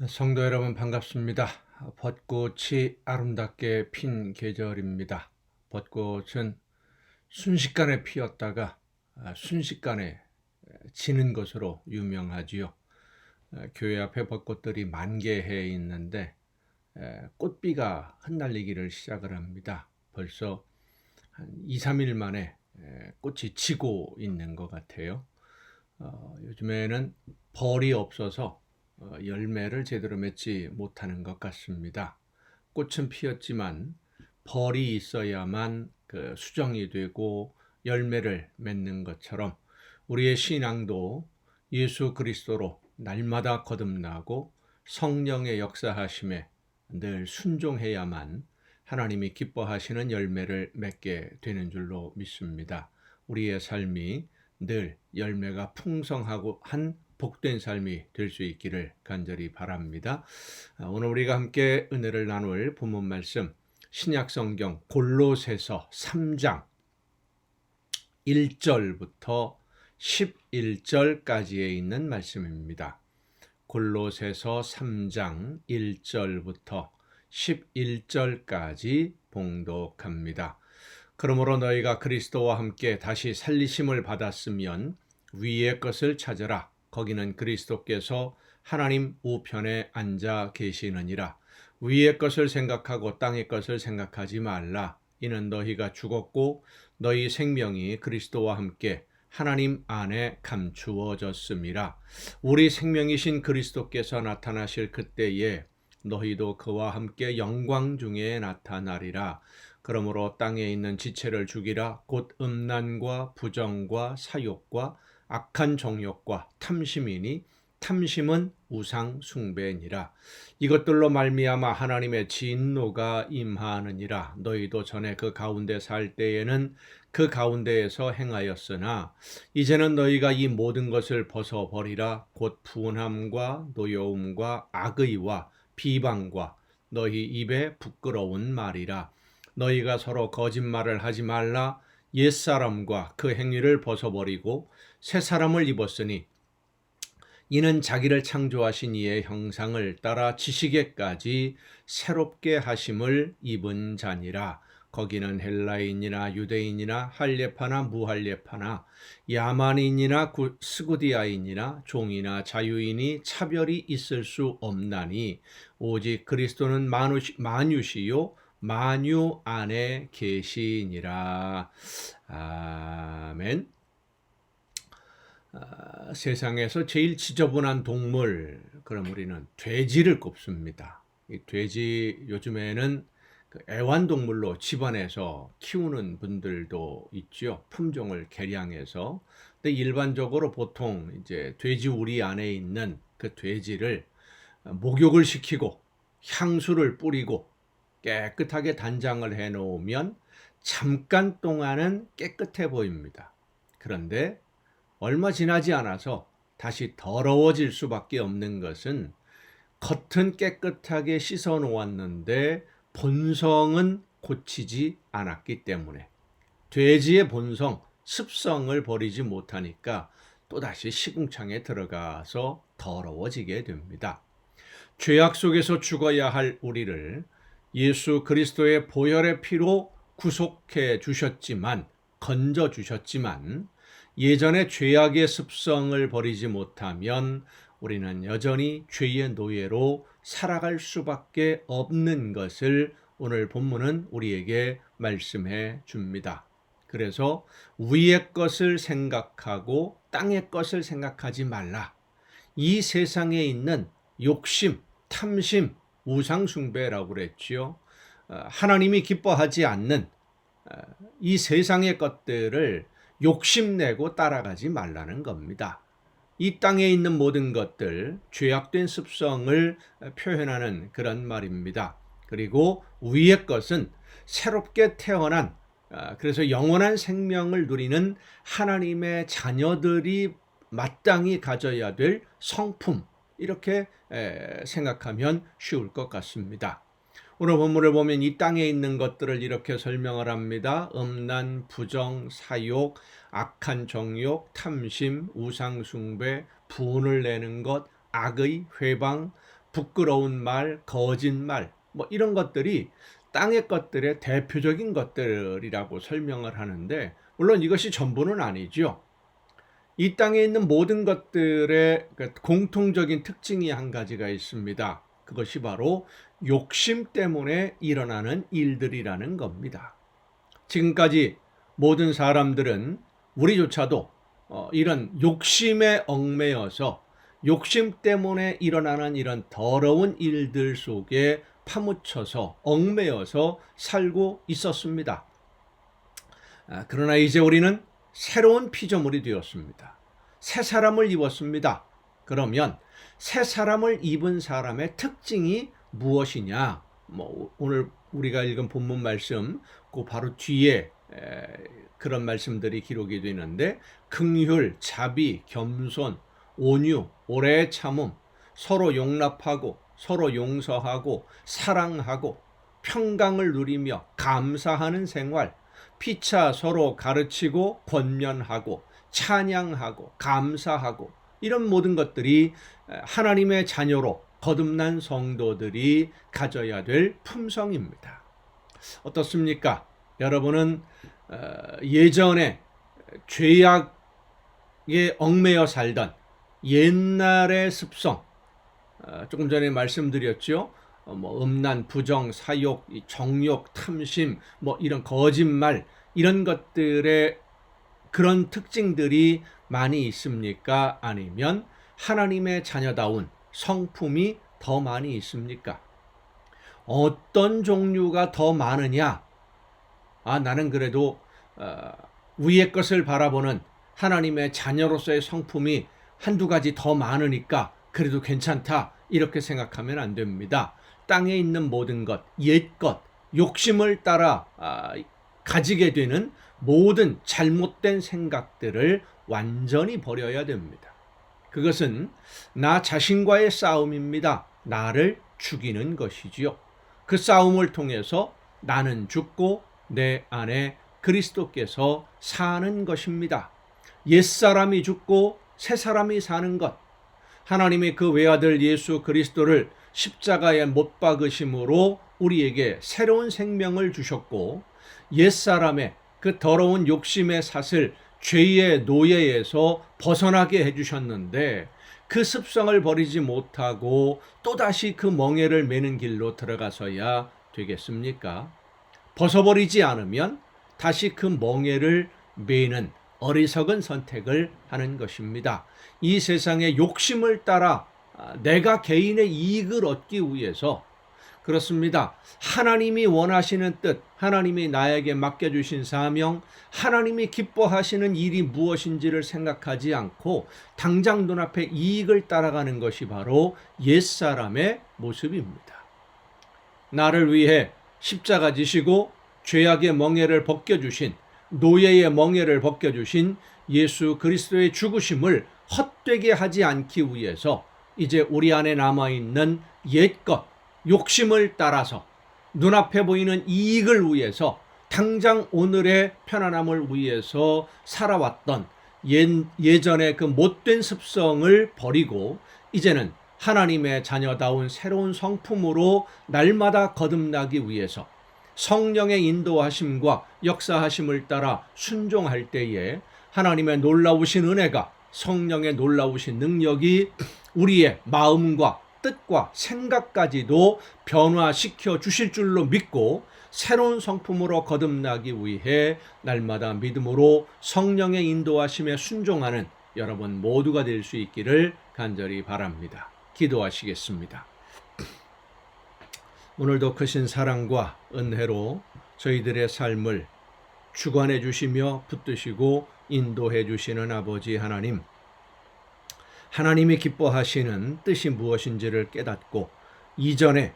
성도 여러분 반갑습니다. 벚꽃이 아름답게 핀 계절입니다. 벚꽃은 순식간에 피었다가 순식간에 지는 것으로 유명하지요. 교회 앞에 벚꽃들이 만개해 있는데 꽃비가 흩날리기를 시작을 합니다. 벌써 한 2, 3일 만에 꽃이 지고 있는 것 같아요. 요즘에는 벌이 없어서 열매를 제대로 맺지 못하는 것 같습니다. 꽃은 피었지만 벌이 있어야만 그 수정이 되고 열매를 맺는 것처럼 우리의 신앙도 예수 그리스도로 날마다 거듭나고 성령의 역사하심에 늘 순종해야만 하나님이 기뻐하시는 열매를 맺게 되는 줄로 믿습니다. 우리의 삶이 늘 열매가 풍성하고 한 복된 삶이 될 수 있기를 간절히 바랍니다. 오늘 우리가 함께 은혜를 나눌 본문 말씀 신약성경 골로새서 3장 1절부터 11절까지에 있는 말씀입니다. 골로새서 3장 1절부터 11절까지 봉독합니다. 그러므로 너희가 그리스도와 함께 다시 살리심을 받았으면 위의 것을 찾으라. 거기는 그리스도께서 하나님 우편에 앉아 계시느니라. 위의 것을 생각하고 땅의 것을 생각하지 말라. 이는 너희가 죽었고 너희 생명이 그리스도와 함께 하나님 안에 감추어졌음이라. 우리 생명이신 그리스도께서 나타나실 그때에 너희도 그와 함께 영광 중에 나타나리라. 그러므로 땅에 있는 지체를 죽이라. 곧 음란과 부정과 사욕과 악한 정욕과 탐심이니 탐심은 우상 숭배니라. 이것들로 말미암아 하나님의 진노가 임하느니라. 너희도 전에 그 가운데 살 때에는 그 가운데에서 행하였으나 이제는 너희가 이 모든 것을 벗어버리라. 곧 분함과 노여움과 악의와 비방과 너희 입에 부끄러운 말이라. 너희가 서로 거짓말을 하지 말라. 옛사람과 그 행위를 벗어버리고 새 사람을 입었으니 이는 자기를 창조하신 이의 형상을 따라 지식에까지 새롭게 하심을 입은 자니라. 거기는 헬라인이나 유대인이나 할례파나 무할례파나 야만인이나 스구디아인이나 종이나 자유인이 차별이 있을 수 없나니 오직 그리스도는 만유시요 만유 안에 계시니라. 아멘. 세상에서 제일 지저분한 동물, 그럼 우리는 돼지를 꼽습니다. 이 돼지 요즘에는 그 애완동물로 집안에서 키우는 분들도 있죠. 품종을 개량해서. 근데 일반적으로 보통 이제 돼지 우리 안에 있는 그 돼지를 목욕을 시키고 향수를 뿌리고 깨끗하게 단장을 해 놓으면 잠깐 동안은 깨끗해 보입니다. 그런데 얼마 지나지 않아서 다시 더러워질 수밖에 없는 것은 겉은 깨끗하게 씻어 놓았는데 본성은 고치지 않았기 때문에 돼지의 본성, 습성을 버리지 못하니까 또다시 시궁창에 들어가서 더러워지게 됩니다. 죄악 속에서 죽어야 할 우리를 예수 그리스도의 보혈의 피로 구속해 주셨지만, 건져 주셨지만 예전의 죄악의 습성을 버리지 못하면 우리는 여전히 죄의 노예로 살아갈 수밖에 없는 것을 오늘 본문은 우리에게 말씀해 줍니다. 그래서 위의 것을 생각하고 땅의 것을 생각하지 말라. 이 세상에 있는 욕심, 탐심, 우상숭배라고 그랬지요. 하나님이 기뻐하지 않는 이 세상의 것들을 욕심내고 따라가지 말라는 겁니다. 이 땅에 있는 모든 것들, 죄악된 습성을 표현하는 그런 말입니다. 그리고 위의 것은 새롭게 태어난, 그래서 영원한 생명을 누리는 하나님의 자녀들이 마땅히 가져야 될 성품, 이렇게 생각하면 쉬울 것 같습니다. 오늘 본문을 보면 이 땅에 있는 것들을 이렇게 설명을 합니다. 음란, 부정, 사욕, 악한 정욕, 탐심, 우상숭배, 분을 내는 것, 악의, 회방, 부끄러운 말, 거짓말, 뭐 이런 것들이 땅의 것들의 대표적인 것들이라고 설명을 하는데, 물론 이것이 전부는 아니죠. 이 땅에 있는 모든 것들의 공통적인 특징이 한 가지가 있습니다. 그것이 바로 욕심 때문에 일어나는 일들이라는 겁니다. 지금까지 모든 사람들은, 우리조차도 이런 욕심에 얽매여서 욕심 때문에 일어나는 이런 더러운 일들 속에 파묻혀서 얽매여서 살고 있었습니다. 그러나 이제 우리는 새로운 피조물이 되었습니다. 새 사람을 입었습니다. 그러면 새 사람을 입은 사람의 특징이 무엇이냐? 오늘 우리가 읽은 본문 말씀 그 바로 뒤에 그런 말씀들이 기록이 되는데, 긍휼, 자비, 겸손, 온유, 오래 참음, 서로 용납하고 서로 용서하고 사랑하고 평강을 누리며 감사하는 생활, 피차 서로 가르치고 권면하고 찬양하고 감사하고, 이런 모든 것들이 하나님의 자녀로 거듭난 성도들이 가져야 될 품성입니다. 어떻습니까? 여러분은 예전에 죄악에 얽매여 살던 옛날의 습성, 조금 전에 말씀드렸죠. 음란, 부정, 사욕, 정욕, 탐심, 이런 거짓말, 이런 것들의 그런 특징들이 많이 있습니까? 아니면 하나님의 자녀다운 성품이 더 많이 있습니까? 어떤 종류가 더 많으냐? 나는 그래도 위의 것을 바라보는 하나님의 자녀로서의 성품이 한두 가지 더 많으니까 그래도 괜찮다, 이렇게 생각하면 안 됩니다. 땅에 있는 모든 것, 옛 것, 욕심을 따라 가지게 되는 모든 잘못된 생각들을 완전히 버려야 됩니다. 그것은 나 자신과의 싸움입니다. 나를 죽이는 것이지요. 그 싸움을 통해서 나는 죽고 내 안에 그리스도께서 사는 것입니다. 옛사람이 죽고 새사람이 사는 것, 하나님의 그 외아들 예수 그리스도를 십자가에 못 박으심으로 우리에게 새로운 생명을 주셨고, 옛사람의 그 더러운 욕심의 사슬, 죄의 노예에서 벗어나게 해주셨는데, 그 습성을 버리지 못하고 또다시 그 멍에를 매는 길로 들어가서야 되겠습니까? 벗어버리지 않으면 다시 그 멍에를 매는 어리석은 선택을 하는 것입니다. 이 세상의 욕심을 따라 내가 개인의 이익을 얻기 위해서, 그렇습니다, 하나님이 원하시는 뜻, 하나님이 나에게 맡겨주신 사명, 하나님이 기뻐하시는 일이 무엇인지를 생각하지 않고 당장 눈앞에 이익을 따라가는 것이 바로 옛사람의 모습입니다. 나를 위해 십자가 지시고 죄악의 멍에를 벗겨주신, 노예의 멍에를 벗겨주신 예수 그리스도의 죽으심을 헛되게 하지 않기 위해서 이제 우리 안에 남아있는 옛것, 욕심을 따라서 눈앞에 보이는 이익을 위해서, 당장 오늘의 편안함을 위해서 살아왔던 예전의 그 못된 습성을 버리고 이제는 하나님의 자녀다운 새로운 성품으로 날마다 거듭나기 위해서 성령의 인도하심과 역사하심을 따라 순종할 때에 하나님의 놀라우신 은혜가, 성령의 놀라우신 능력이 우리의 마음과 뜻과 생각까지도 변화시켜 주실 줄로 믿고 새로운 성품으로 거듭나기 위해 날마다 믿음으로 성령의 인도하심에 순종하는 여러분 모두가 될 수 있기를 간절히 바랍니다. 기도하시겠습니다. 오늘도 크신 사랑과 은혜로 저희들의 삶을 주관해 주시며 붙드시고 인도해 주시는 아버지 하나님, 하나님이 기뻐하시는 뜻이 무엇인지를 깨닫고 이전에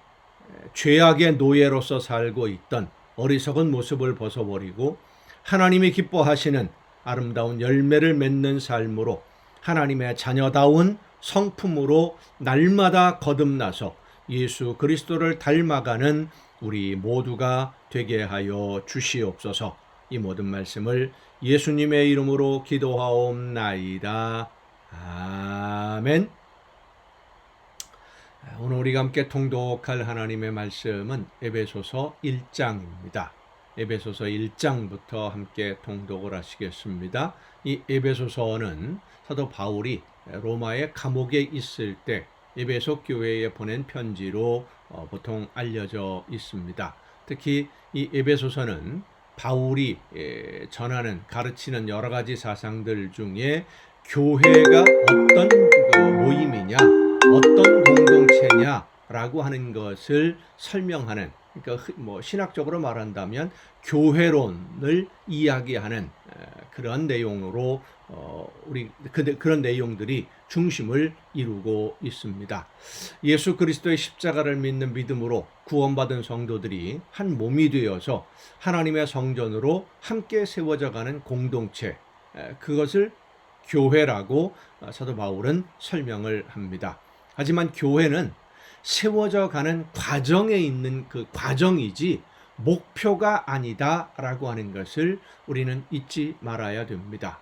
죄악의 노예로서 살고 있던 어리석은 모습을 벗어버리고 하나님이 기뻐하시는 아름다운 열매를 맺는 삶으로 하나님의 자녀다운 성품으로 날마다 거듭나서 예수 그리스도를 닮아가는 우리 모두가 되게 하여 주시옵소서. 이 모든 말씀을 예수님의 이름으로 기도하옵나이다. 아멘. 오늘 우리가 함께 통독할 하나님의 말씀은 에베소서 1장입니다. 에베소서 1장부터 함께 통독을 하시겠습니다. 이 에베소서는 사도 바울이 로마의 감옥에 있을 때 에베소 교회에 보낸 편지로 보통 알려져 있습니다. 특히 이 에베소서는 바울이 전하는 가르치는 여러 가지 사상들 중에 교회가 어떤 모임이냐, 어떤 공동체냐라고 하는 것을 설명하는, 그러니까 신학적으로 말한다면 교회론을 이야기하는 그런 내용으로 그런 내용들이 중심을 이루고 있습니다. 예수 그리스도의 십자가를 믿는 믿음으로 구원받은 성도들이 한 몸이 되어서 하나님의 성전으로 함께 세워져가는 공동체, 그것을 교회라고 사도 바울은 설명을 합니다. 하지만 교회는 세워져 가는 과정에 있는 그 과정이지 목표가 아니다라고 하는 것을 우리는 잊지 말아야 됩니다.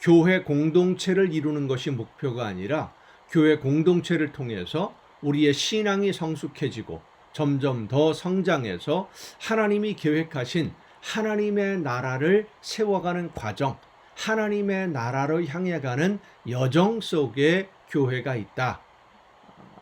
교회 공동체를 이루는 것이 목표가 아니라 교회 공동체를 통해서 우리의 신앙이 성숙해지고 점점 더 성장해서 하나님이 계획하신 하나님의 나라를 세워가는 과정, 하나님의 나라로 향해 가는 여정 속에 교회가 있다.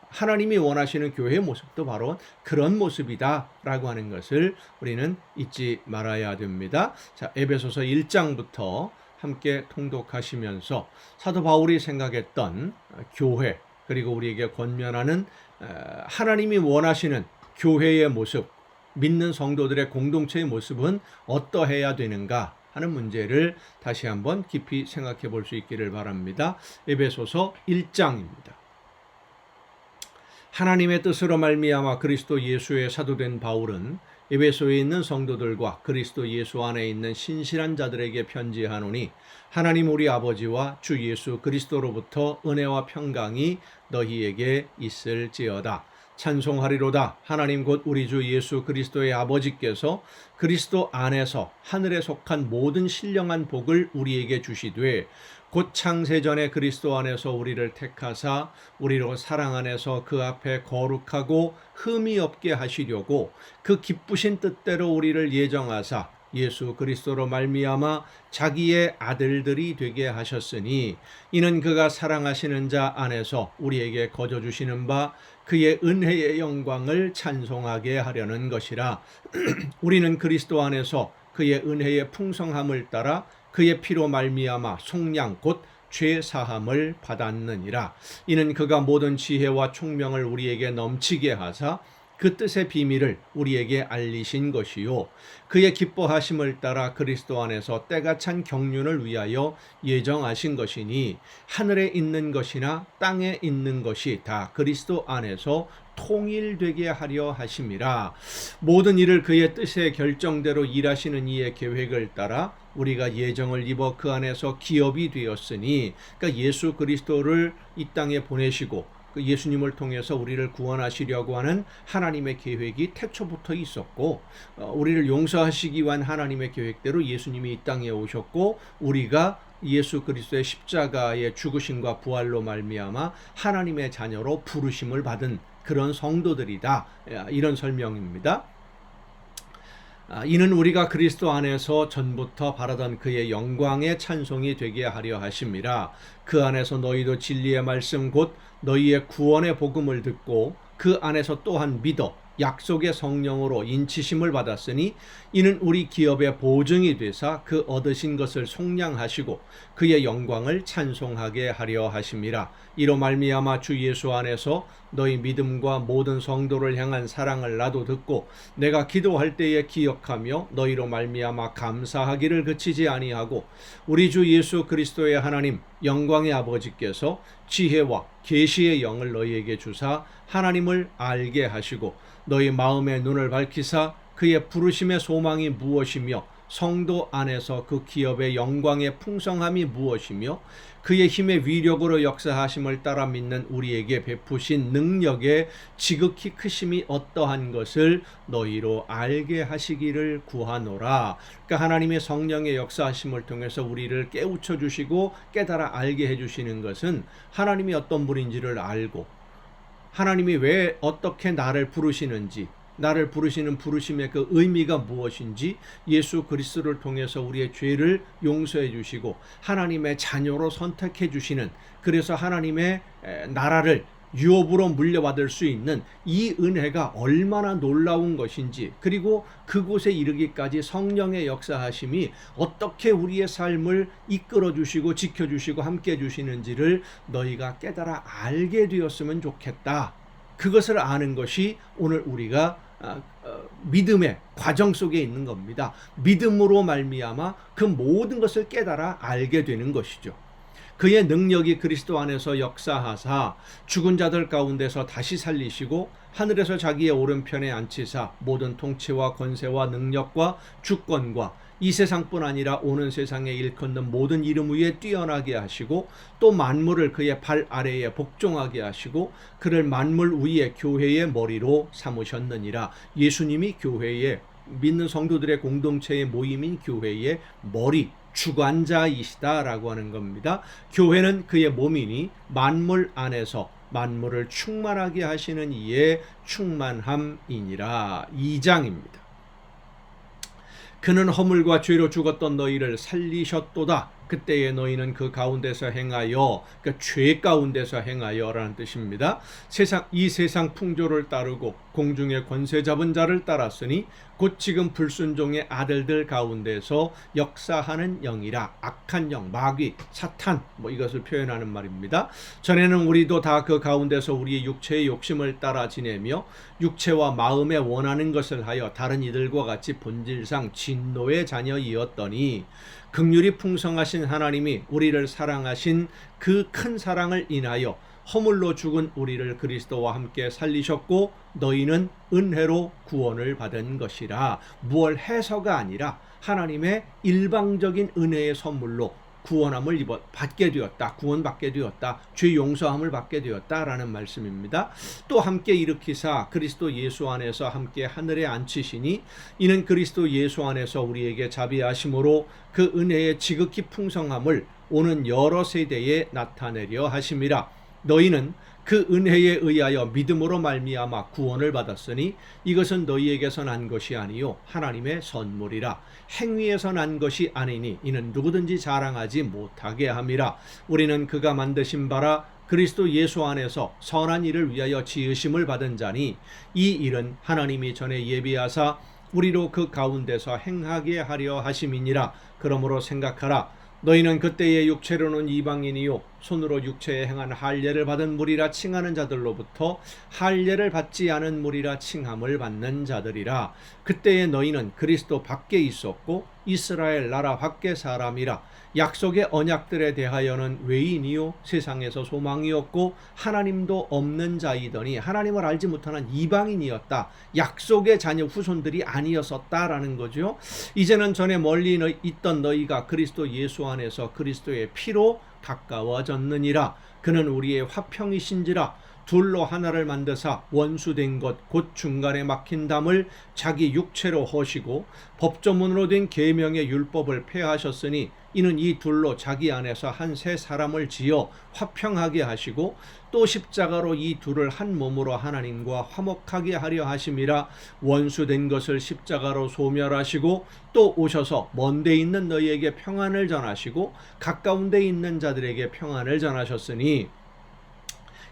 하나님이 원하시는 교회의 모습도 바로 그런 모습이다라고 하는 것을 우리는 잊지 말아야 됩니다. 자, 에베소서 1장부터 함께 통독하시면서 사도 바울이 생각했던 교회, 그리고 우리에게 권면하는 하나님이 원하시는 교회의 모습, 믿는 성도들의 공동체의 모습은 어떠해야 되는가 하는 문제를 다시 한번 깊이 생각해 볼 수 있기를 바랍니다. 에베소서 1장입니다. 하나님의 뜻으로 말미암아 그리스도 예수의 사도된 바울은 에베소에 있는 성도들과 그리스도 예수 안에 있는 신실한 자들에게 편지하노니 하나님 우리 아버지와 주 예수 그리스도로부터 은혜와 평강이 너희에게 있을지어다. 찬송하리로다. 하나님 곧 우리 주 예수 그리스도의 아버지께서 그리스도 안에서 하늘에 속한 모든 신령한 복을 우리에게 주시되 곧 창세전에 그리스도 안에서 우리를 택하사 우리로 사랑 안에서 그 앞에 거룩하고 흠이 없게 하시려고 그 기쁘신 뜻대로 우리를 예정하사 예수 그리스도로 말미암아 자기의 아들들이 되게 하셨으니 이는 그가 사랑하시는 자 안에서 우리에게 거저 주시는 바 그의 은혜의 영광을 찬송하게 하려는 것이라. 우리는 그리스도 안에서 그의 은혜의 풍성함을 따라 그의 피로 말미암아 속량 곧 죄 사함을 받았느니라. 이는 그가 모든 지혜와 총명을 우리에게 넘치게 하사 그 뜻의 비밀을 우리에게 알리신 것이요 그의 기뻐하심을 따라 그리스도 안에서 때가 찬 경륜을 위하여 예정하신 것이니 하늘에 있는 것이나 땅에 있는 것이 다 그리스도 안에서 통일되게 하려 하심이라. 모든 일을 그의 뜻의 결정대로 일하시는 이의 계획을 따라 우리가 예정을 입어 그 안에서 기업이 되었으니, 그러니까 예수 그리스도를 이 땅에 보내시고 그 예수님을 통해서 우리를 구원하시려고 하는 하나님의 계획이 태초부터 있었고, 우리를 용서하시기 위한 하나님의 계획대로 예수님이 이 땅에 오셨고, 우리가 예수 그리스도의 십자가의 죽으심과 부활로 말미암아 하나님의 자녀로 부르심을 받은 그런 성도들이다. 이런 설명입니다. 이는 우리가 그리스도 안에서 전부터 바라던 그의 영광의 찬송이 되게 하려 하심이라. 그 안에서 너희도 진리의 말씀 곧 너희의 구원의 복음을 듣고 그 안에서 또한 믿어 약속의 성령으로 인치심을 받았으니 이는 우리 기업의 보증이 되사 그 얻으신 것을 속량하시고 그의 영광을 찬송하게 하려 하심이라. 이로 말미암아 주 예수 안에서 너희 믿음과 모든 성도를 향한 사랑을 나도 듣고 내가 기도할 때에 기억하며 너희로 말미암아 감사하기를 그치지 아니하고 우리 주 예수 그리스도의 하나님 영광의 아버지께서 지혜와 계시의 영을 너희에게 주사 하나님을 알게 하시고 너희 마음의 눈을 밝히사 그의 부르심의 소망이 무엇이며 성도 안에서 그 기업의 영광의 풍성함이 무엇이며 그의 힘의 위력으로 역사하심을 따라 믿는 우리에게 베푸신 능력의 지극히 크심이 어떠한 것을 너희로 알게 하시기를 구하노라. 그러니까 하나님의 성령의 역사하심을 통해서 우리를 깨우쳐 주시고 깨달아 알게 해주시는 것은 하나님이 어떤 분인지를 알고 하나님이 왜 어떻게 나를 부르시는지, 나를 부르시는 부르심의 그 의미가 무엇인지, 예수 그리스도를 통해서 우리의 죄를 용서해 주시고 하나님의 자녀로 선택해 주시는, 그래서 하나님의 나라를 유업으로 물려받을 수 있는 이 은혜가 얼마나 놀라운 것인지, 그리고 그곳에 이르기까지 성령의 역사하심이 어떻게 우리의 삶을 이끌어 주시고 지켜 주시고 함께 해 주시는지를 너희가 깨달아 알게 되었으면 좋겠다. 그것을 아는 것이 오늘 우리가 믿음의 과정 속에 있는 겁니다. 믿음으로 말미암아 그 모든 것을 깨달아 알게 되는 것이죠. 그의 능력이 그리스도 안에서 역사하사 죽은 자들 가운데서 다시 살리시고 하늘에서 자기의 오른편에 앉히사 모든 통치와 권세와 능력과 주권과 이 세상뿐 아니라 오는 세상에 일컫는 모든 이름 위에 뛰어나게 하시고 또 만물을 그의 발 아래에 복종하게 하시고 그를 만물 위에 교회의 머리로 삼으셨느니라. 예수님이 교회의, 믿는 성도들의 공동체의 모임인 교회의 머리, 주관자이시다라고 하는 겁니다. 교회는 그의 몸이니 만물 안에서 만물을 충만하게 하시는 이의 충만함이니라. 2장입니다. 그는 허물과 죄로 죽었던 너희를 살리셨도다. 그때에 너희는 그 가운데서 행하여, 그러니까 죄 가운데서 행하여라는 뜻입니다. 이 세상 풍조를 따르고 공중의 권세 잡은 자를 따랐으니 곧 지금 불순종의 아들들 가운데서 역사하는 영이라. 악한 영, 마귀, 사탄, 이것을 표현하는 말입니다. 전에는 우리도 다 그 가운데서 우리의 육체의 욕심을 따라 지내며 육체와 마음에 원하는 것을 하여 다른 이들과 같이 본질상 진노의 자녀이었더니 긍휼이 풍성하신 하나님이 우리를 사랑하신 그 큰 사랑을 인하여 허물로 죽은 우리를 그리스도와 함께 살리셨고 너희는 은혜로 구원을 받은 것이라. 무얼 해서가 아니라 하나님의 일방적인 은혜의 선물로 구원함을 받게 되었다. 구원받게 되었다. 죄 용서함을 받게 되었다라는 말씀입니다. 또 함께 일으키사 그리스도 예수 안에서 함께 하늘에 앉히시니 이는 그리스도 예수 안에서 우리에게 자비하심으로 그 은혜의 지극히 풍성함을 오는 여러 세대에 나타내려 하심이라. 너희는 그 은혜에 의하여 믿음으로 말미암아 구원을 받았으니 이것은 너희에게서 난 것이 아니요 하나님의 선물이라. 행위에서 난 것이 아니니 이는 누구든지 자랑하지 못하게 함이라. 우리는 그가 만드신 바라 그리스도 예수 안에서 선한 일을 위하여 지으심을 받은 자니 이 일은 하나님이 전에 예비하사 우리로 그 가운데서 행하게 하려 하심이니라. 그러므로 생각하라. 너희는 그때의 육체로는 이방인이요 손으로 육체에 행한 할례를 받은 무리라 칭하는 자들로부터 할례를 받지 않은 무리라 칭함을 받는 자들이라. 그때에 너희는 그리스도 밖에 있었고 이스라엘 나라 밖의 사람이라. 약속의 언약들에 대하여는 외인이요 세상에서 소망이었고 하나님도 없는 자이더니 하나님을 알지 못하는 이방인이었다. 약속의 자녀 후손들이 아니었었다라는 거죠. 이제는 전에 멀리 있던 너희가 그리스도 예수 안에서 그리스도의 피로 가까워졌느니라. 그는 우리의 화평이신지라. 둘로 하나를 만드사 원수된 것 곧 중간에 막힌 담을 자기 육체로 허시고 법조문으로 된 계명의 율법을 폐하셨으니 이는 이 둘로 자기 안에서 한 새 사람을 지어 화평하게 하시고 또 십자가로 이 둘을 한 몸으로 하나님과 화목하게 하려 하심이라. 원수된 것을 십자가로 소멸하시고 또 오셔서 먼데 있는 너희에게 평안을 전하시고 가까운 데 있는 자들에게 평안을 전하셨으니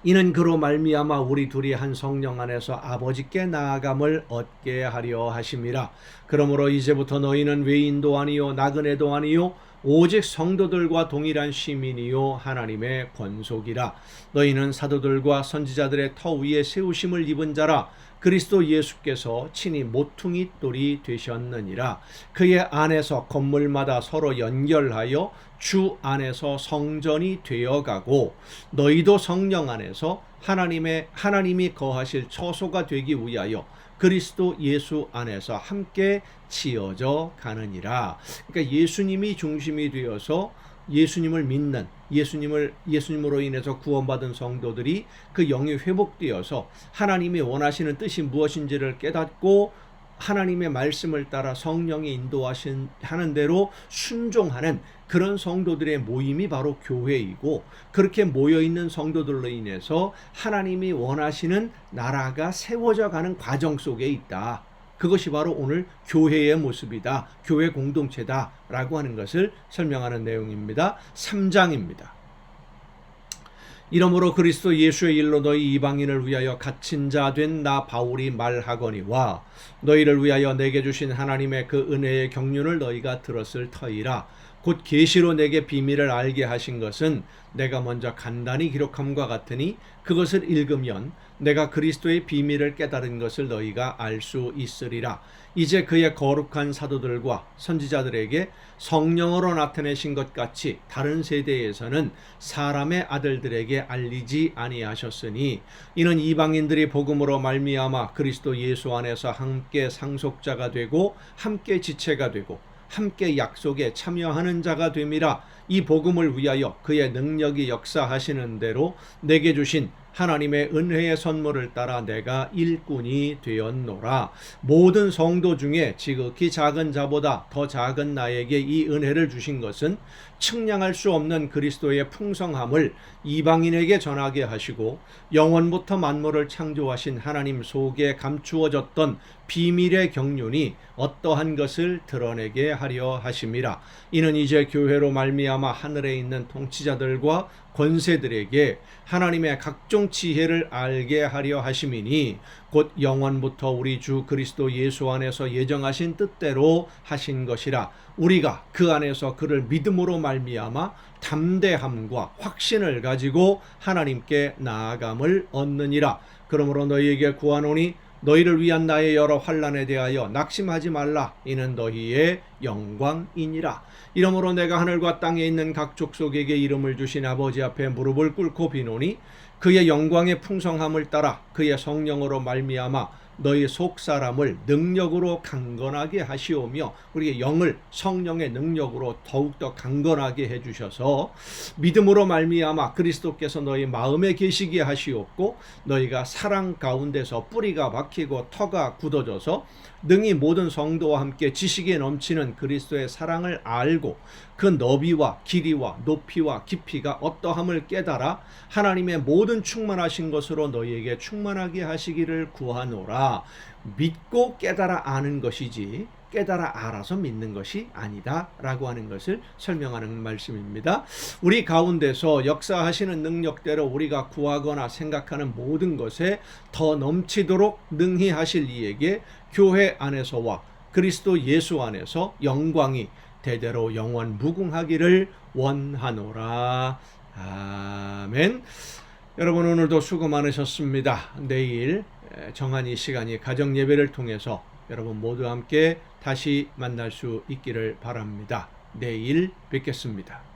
이는 그로 말미암아 우리 둘이 한 성령 안에서 아버지께 나아감을 얻게 하려 하심이라. 그러므로 이제부터 너희는 외인도 아니요 나그네도 아니요 오직 성도들과 동일한 시민이요 하나님의 권속이라. 너희는 사도들과 선지자들의 터 위에 세우심을 입은 자라. 그리스도 예수께서 친히 모퉁이 돌이 되셨느니라. 그의 안에서 건물마다 서로 연결하여 주 안에서 성전이 되어가고 너희도 성령 안에서 하나님이 거하실 처소가 되기 위하여 그리스도 예수 안에서 함께 지어져 가느니라. 그러니까 예수님이 중심이 되어서 예수님을 믿는 예수님으로 인해서 구원받은 성도들이 그 영이 회복되어서 하나님이 원하시는 뜻이 무엇인지를 깨닫고 하나님의 말씀을 따라 성령이 인도하는 대로 순종하는 그런 성도들의 모임이 바로 교회이고, 그렇게 모여있는 성도들로 인해서 하나님이 원하시는 나라가 세워져 가는 과정 속에 있다. 그것이 바로 오늘 교회의 모습이다. 교회 공동체다. 라고 하는 것을 설명하는 내용입니다. 3장입니다. 이러므로 그리스도 예수의 일로 너희 이방인을 위하여 갇힌 자 된 나 바울이 말하거니와 너희를 위하여 내게 주신 하나님의 그 은혜의 경륜을 너희가 들었을 터이라. 곧 계시로 내게 비밀을 알게 하신 것은 내가 먼저 간단히 기록함과 같으니 그것을 읽으면 내가 그리스도의 비밀을 깨달은 것을 너희가 알 수 있으리라. 이제 그의 거룩한 사도들과 선지자들에게 성령으로 나타내신 것 같이 다른 세대에서는 사람의 아들들에게 알리지 아니하셨으니 이는 이방인들이 복음으로 말미암아 그리스도 예수 안에서 함께 상속자가 되고 함께 지체가 되고 함께 약속에 참여하는 자가 됨이라. 이 복음을 위하여 그의 능력이 역사하시는 대로 내게 주신 하나님의 은혜의 선물을 따라 내가 일꾼이 되었노라. 모든 성도 중에 지극히 작은 자보다 더 작은 나에게 이 은혜를 주신 것은 측량할 수 없는 그리스도의 풍성함을 이방인에게 전하게 하시고 영원부터 만물을 창조하신 하나님 속에 감추어졌던 비밀의 경륜이 어떠한 것을 드러내게 하려 하심이라. 이는 이제 교회로 말미암아 하늘에 있는 통치자들과 권세들에게 하나님의 각종 지혜를 알게 하려 하심이니 곧 영원부터 우리 주 그리스도 예수 안에서 예정하신 뜻대로 하신 것이라. 우리가 그 안에서 그를 믿음으로 말미암아 담대함과 확신을 가지고 하나님께 나아감을 얻느니라. 그러므로 너희에게 구하노니 너희를 위한 나의 여러 환난에 대하여 낙심하지 말라. 이는 너희의 영광이니라. 이러므로 내가 하늘과 땅에 있는 각 족속에게 이름을 주신 아버지 앞에 무릎을 꿇고 비노니 그의 영광의 풍성함을 따라 그의 성령으로 말미암아 너희 속 사람을 능력으로 강건하게 하시오며, 우리의 영을 성령의 능력으로 더욱더 강건하게 해주셔서 믿음으로 말미암아 그리스도께서 너희 마음에 계시게 하시옵고 너희가 사랑 가운데서 뿌리가 박히고 터가 굳어져서 능히 모든 성도와 함께 지식에 넘치는 그리스도의 사랑을 알고 그 너비와 길이와 높이와 깊이가 어떠함을 깨달아 하나님의 모든 충만하신 것으로 너희에게 충만하게 하시기를 구하노라. 믿고 깨달아 아는 것이지 깨달아 알아서 믿는 것이 아니다 라고 하는 것을 설명하는 말씀입니다. 우리 가운데서 역사하시는 능력대로 우리가 구하거나 생각하는 모든 것에 더 넘치도록 능히 하실 이에게 교회 안에서와 그리스도 예수 안에서 영광이 대대로 영원 무궁하기를 원하노라. 아멘. 여러분 오늘도 수고 많으셨습니다. 내일 정한 이 시간이 가정 예배를 통해서 여러분 모두 함께 다시 만날 수 있기를 바랍니다. 내일 뵙겠습니다.